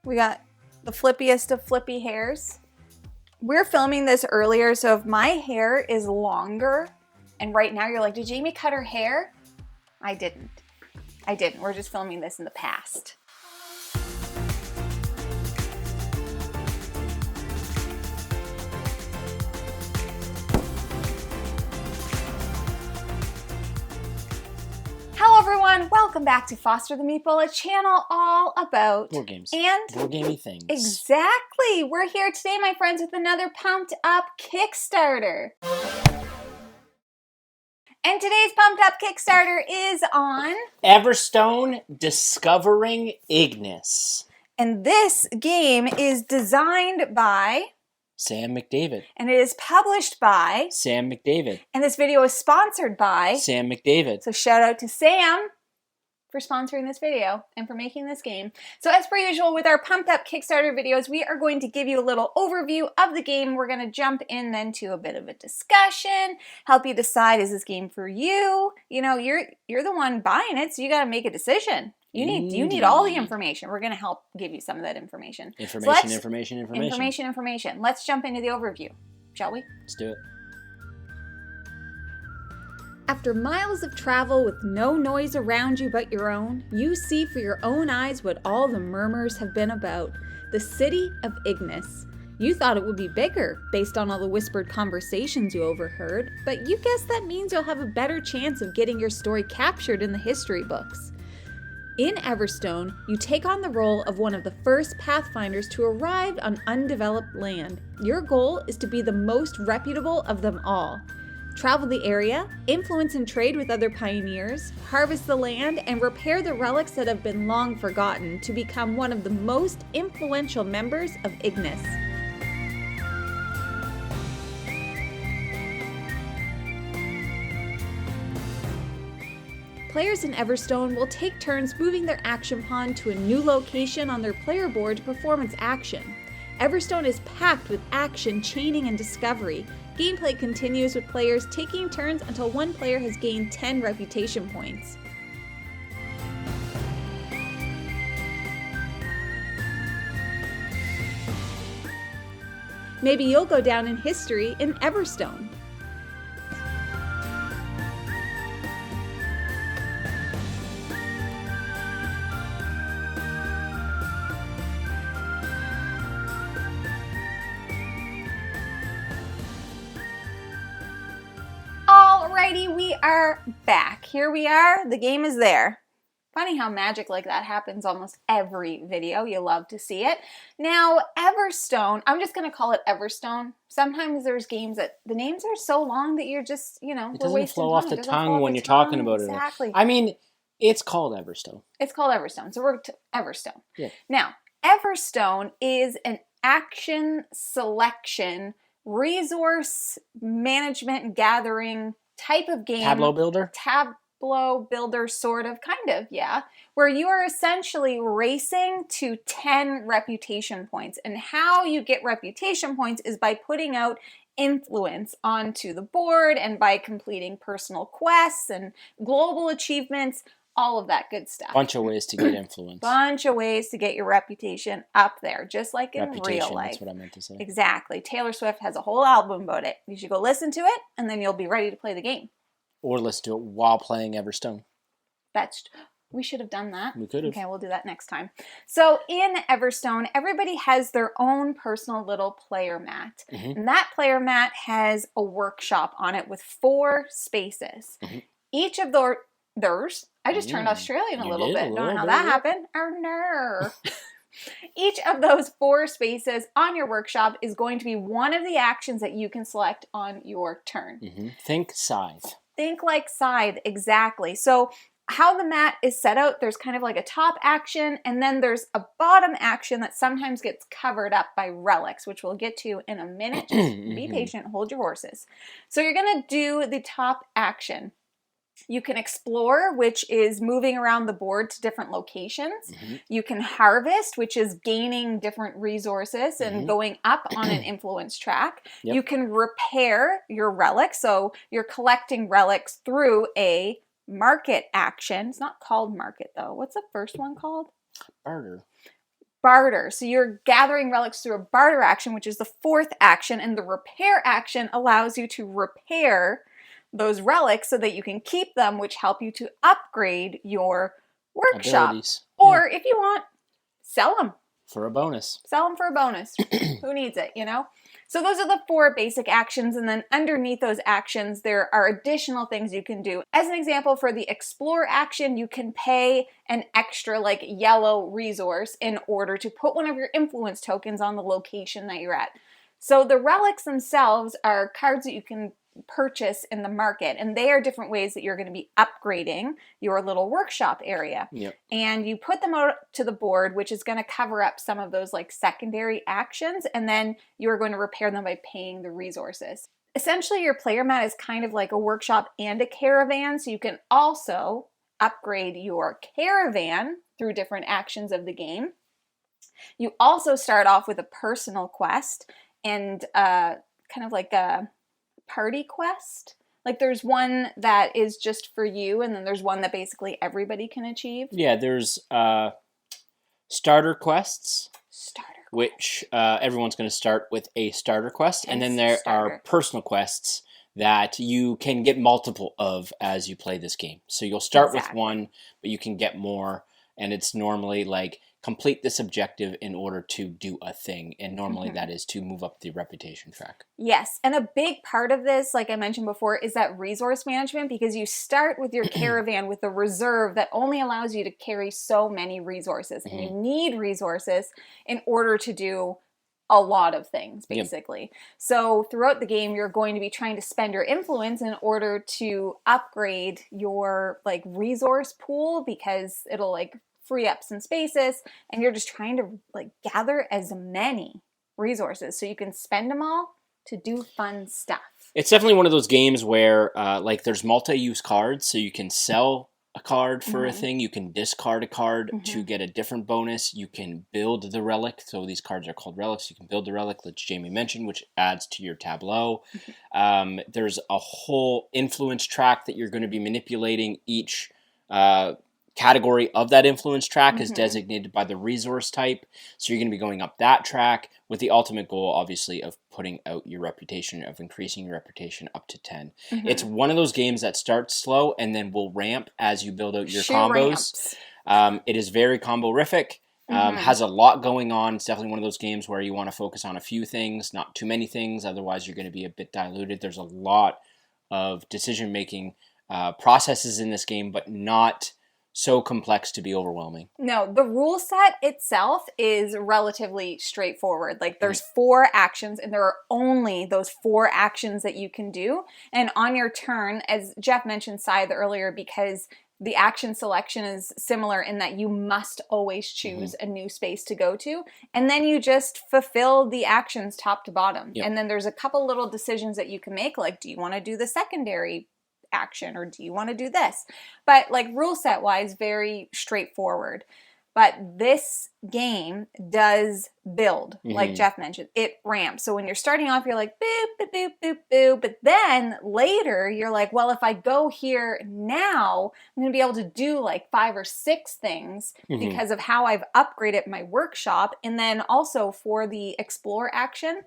We got the flippiest of flippy hairs. We're filming this earlier, so if my hair is longer, and right now you're like, did Jamie cut her hair? I didn't. We're just filming this in the past. Hello everyone, welcome back to Foster the Meeple, a channel all about board games and board gamey things. Exactly. We're here today, my friends, with another pumped up Kickstarter. And today's pumped up Kickstarter is on Everstone Discovering Ignis. And this game is designed by Sam McDavid. And it is published by Sam McDavid. And this video is sponsored by Sam McDavid. So shout out to Sam for sponsoring this video and for making this game. So as per usual with our pumped up Kickstarter videos, we are going to give you a little overview of the game. We're going to jump in then to a bit of a discussion, help you decide, is this game for you? You know, you're the one buying it, so you got to make a decision. You need all the information. We're going to help give you some of that information. Information. Let's jump into the overview, shall we? Let's do it. After miles of travel with no noise around you but your own, you see for your own eyes what all the murmurs have been about, the city of Ignis. You thought it would be bigger based on all the whispered conversations you overheard, but you guess that means you'll have a better chance of getting your story captured in the history books. In Everstone, you take on the role of one of the first Pathfinders to arrive on undeveloped land. Your goal is to be the most reputable of them all. Travel the area, influence and trade with other pioneers, harvest the land, and repair the relics that have been long forgotten to become one of the most influential members of Ignis. Players in Everstone will take turns moving their action pawn to a new location on their player board to perform its action. Everstone is packed with action, chaining, and discovery. Gameplay continues with players taking turns until one player has gained 10 reputation points. Maybe you'll go down in history in Everstone. Alrighty, we are back. Here we are. The game is there. Funny how magic like that happens almost every video. You love to see it. Now, Everstone, I'm just going to call it Everstone. Sometimes there's games that the names are so long that you're just, you know, it doesn't flow off the tongue when you're talking about it. Exactly. I mean, it's called Everstone. It's called Everstone. So we're Everstone. Yeah. Now, Everstone is an action selection, resource management and gathering type of game. Tableau builder? Tableau builder, sort of, kind of, yeah. Where you are essentially racing to 10 reputation points. And how you get reputation points is by putting out influence onto the board and by completing personal quests and global achievements, all of that good stuff. Bunch of ways to get influence. Bunch of ways to get your reputation up there, just like in real life. That's what I meant to say. Exactly. Taylor Swift has a whole album about it. You should go listen to it, and then you'll be ready to play the game. Or listen to it while playing Everstone. We should have done that. We could have. Okay, we'll do that next time. So in Everstone, everybody has their own personal little player mat. And that player mat has a workshop on it with 4 spaces. Each of theirs, I just turned Australian a little bit. Don't know how that happened. Oh, no. Each of those 4 spaces on your workshop is going to be one of the actions that you can select on your turn. Think scythe. Think like scythe, exactly. So how the mat is set out, there's kind of like a top action, and then there's a bottom action that sometimes gets covered up by relics, which we'll get to in a minute. Just be patient, hold your horses. So you're going to do the top action. You can explore, which is moving around the board to different locations. You can harvest, which is gaining different resources and going up on an influence track. You can repair your relics, so you're collecting relics through a market action. It's not called market, though. What's the first one called? Barter. barter. So you're gathering relics through a barter action, which is the fourth action, and the repair action allows you to repair those relics so that you can keep them, which help you to upgrade your workshop. Abilities. Or if you want, sell them. For a bonus. Sell them for a bonus. Who needs it, you know? So those are the 4 basic actions, and then underneath those actions, there are additional things you can do. As an example, for the explore action, you can pay an extra, like, yellow resource in order to put one of your influence tokens on the location that you're at. So the relics themselves are cards that you can purchase in the market, and they are different ways that you're going to be upgrading your little workshop area. Yep. And you put them out to the board, which is going to cover up some of those like secondary actions, and then you're going to repair them by paying the resources. Essentially, your player mat is kind of like a workshop and a caravan, so you can also upgrade your caravan through different actions of the game. You also start off with a personal quest and kind of like a party quest. Like there's one that is just for you, and then there's one that basically everybody can achieve. Yeah, there's starter quests. Which everyone's going to start with a starter quest, and then there are personal quests that you can get multiple of as you play this game. So you'll start with one, but you can get more, and it's normally like complete this objective in order to do a thing, and normally that is to move up the reputation track. Yes, and a big part of this, like I mentioned before, is that resource management, because you start with your caravan with a reserve that only allows you to carry so many resources, and you need resources in order to do a lot of things, basically. Yep. So throughout the game, you're going to be trying to spend your influence in order to upgrade your like resource pool, because it'll like free up some spaces, and you're just trying to like gather as many resources so you can spend them all to do fun stuff. It's definitely one of those games where like there's multi-use cards, so you can sell a card for a thing, you can discard a card to get a different bonus, you can build the relic, so these cards are called relics, you can build the relic, like Jamie mentioned, which adds to your tableau. There's a whole influence track that you're going to be manipulating. Each category of that influence track is designated by the resource type, so you're going to be going up that track with the ultimate goal, obviously, of putting out your reputation, of increasing your reputation up to 10. It's one of those games that starts slow and then will ramp as you build out your combos. It is very combo-rific, has a lot going on. It's definitely one of those games where you want to focus on a few things, not too many things, otherwise you're going to be a bit diluted. There's a lot of decision-making processes in this game, but not so complex to be overwhelming. No, the rule set itself is relatively straightforward. Like there's 4 actions, and there are only those 4 actions that you can do. And on your turn, as Jeff mentioned Scythe earlier, because the action selection is similar in that you must always choose a new space to go to, and then you just fulfill the actions top to bottom. And then there's a couple little decisions that you can make, like do you want to do the secondary action, or do you want to do this? But like rule set wise, very straightforward. But this game does build, like Jeff mentioned, it ramps. So when you're starting off, you're like boop, boop, boop, boop, boop. But then later you're like, well, if I go here now, I'm going to be able to do like 5 or 6 things because of how I've upgraded my workshop. And then also for the explore action,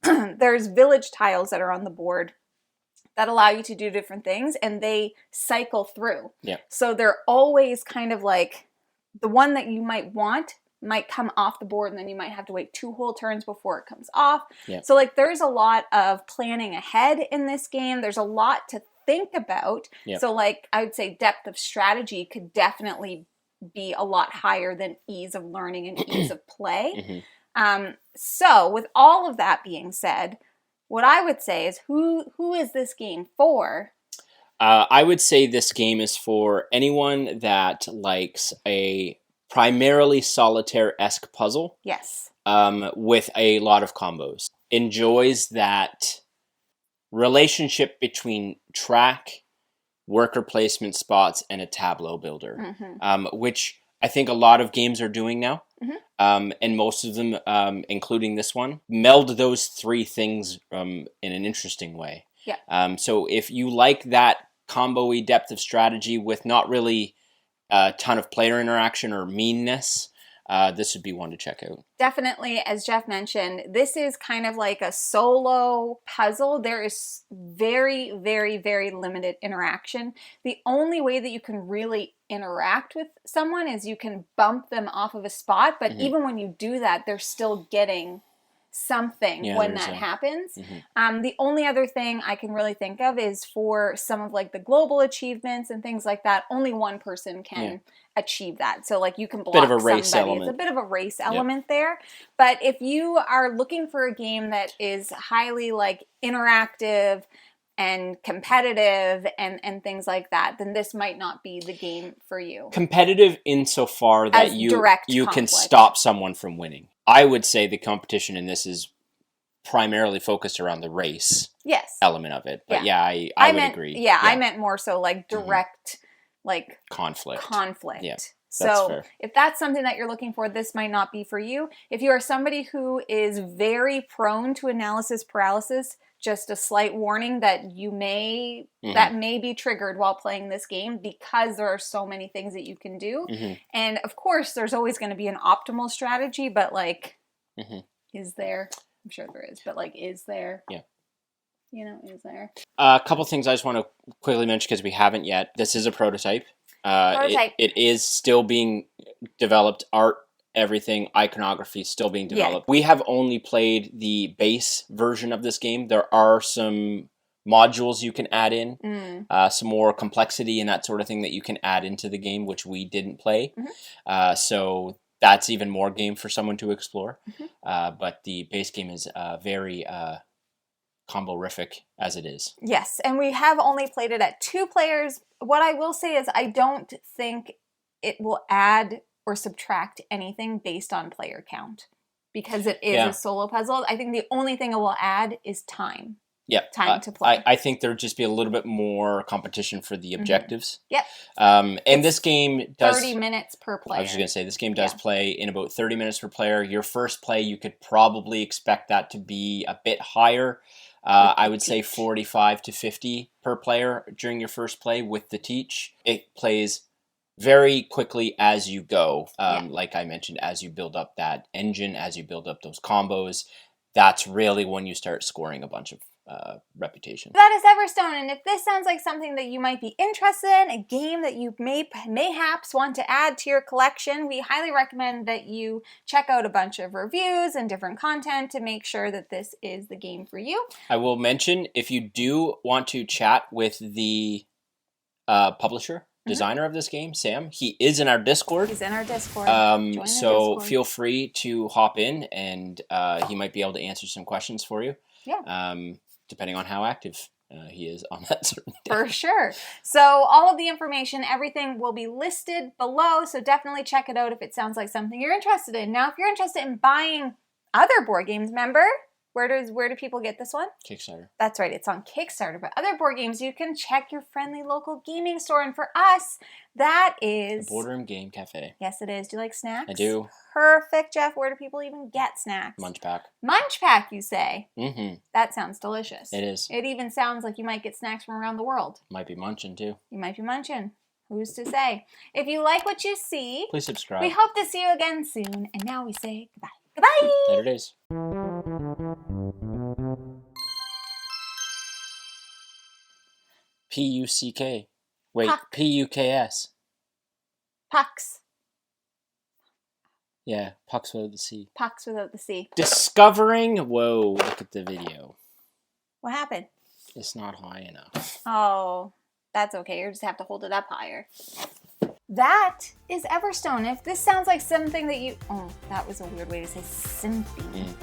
there's village tiles that are on the board that allow you to do different things, and they cycle through. So they're always kind of like the one that you might want might come off the board, and then you might have to wait 2 whole turns before it comes off. So like there's a lot of planning ahead in this game. There's a lot to think about. So like I would say depth of strategy could definitely be a lot higher than ease of learning and ease of play. So with all of that being said, what I would say is, who is this game for? I would say this game is for anyone that likes a primarily solitaire-esque puzzle. With a lot of combos. Enjoys that relationship between track, worker placement spots, and a tableau builder, which I think a lot of games are doing now. And most of them, including this one, meld those 3 things in an interesting way. So if you like that combo-y depth of strategy with not really a ton of player interaction or meanness, this would be one to check out. Definitely, as Jeff mentioned, this is kind of like a solo puzzle. There is very, very, very limited interaction. The only way that you can really interact with someone is you can bump them off of a spot, but even when you do that, they're still getting something when that happens. The only other thing I can really think of is for some of like the global achievements and things like that, only one person can achieve that. So like you can block bit of a race somebody. element. It's a bit of a race element there. But if you are looking for a game that is highly like interactive and competitive and things like that, then this might not be the game for you. Competitive insofar that you can stop someone from winning. I would say the competition in this is primarily focused around the race element of it. But I would agree. Yeah, I meant more so like direct like conflict. Yeah. That's fair. If that's something that you're looking for, this might not be for you. If you are somebody who is very prone to analysis paralysis, just a slight warning that you may that may be triggered while playing this game because there are so many things that you can do. And of course, there's always going to be an optimal strategy, but like, is there? I'm sure there is, but like, is there? Yeah. You know, is there? A couple things I just want to quickly mention because we haven't yet. This is a prototype. It is still being developed. Art, everything, iconography still being developed. We have only played the base version of this game. There are some modules you can add in, some more complexity and that sort of thing that you can add into the game, which we didn't play. So that's even more game for someone to explore. But the base game is very combo-rific as it is. Yes, and we have only played it at 2 players. What I will say is I don't think it will add or subtract anything based on player count because it is a solo puzzle. I think the only thing it will add is time. Time to play. I think there'd just be a little bit more competition for the objectives. And this game does 30 minutes per player. I was just going to say, this game does play in about 30 minutes per player. Your first play, you could probably expect that to be a bit higher. I would say 45 to 50 per player during your first play with the teach. It plays very quickly as you go. Like I mentioned, as you build up that engine, as you build up those combos, that's really when you start scoring a bunch of reputation. That is Everstone, and if this sounds like something that you might be interested in, a game that you mayhaps want to add to your collection, we highly recommend that you check out a bunch of reviews and different content to make sure that this is the game for you. I will mention, if you do want to chat with the publisher, designer of this game, Sam, he is in our Discord. He's in our Discord. So feel free to hop in, and he might be able to answer some questions for you. Depending on how active he is on that certain day. For sure. So all of the information, everything will be listed below, so definitely check it out if it sounds like something you're interested in. Now, if you're interested in buying other board games, remember, where do people get this one? Kickstarter. That's right, it's on Kickstarter. But other board games, you can check your friendly local gaming store. And for us, that is... The Boardroom Game Cafe. Yes, it is. Do you like snacks? I do. Perfect, Jeff. Where do people even get snacks? MunchPak. MunchPak, you say? Mm-hmm. That sounds delicious. It is. It even sounds like you might get snacks from around the world. Might be munching, too. You might be munching. Who's to say? If you like what you see... Please subscribe. We hope to see you again soon. And now we say goodbye. Goodbye! Later days. P-U-C-K. Wait, Puck. P-U-K-S. Pucks. Yeah, pucks without the C. Pucks without the C. Discovering... Whoa, look at the video. What happened? It's not high enough. Oh, that's okay. You just have to hold it up higher. That is Everstone. If this sounds like something that you... Oh, that was a weird way to say something.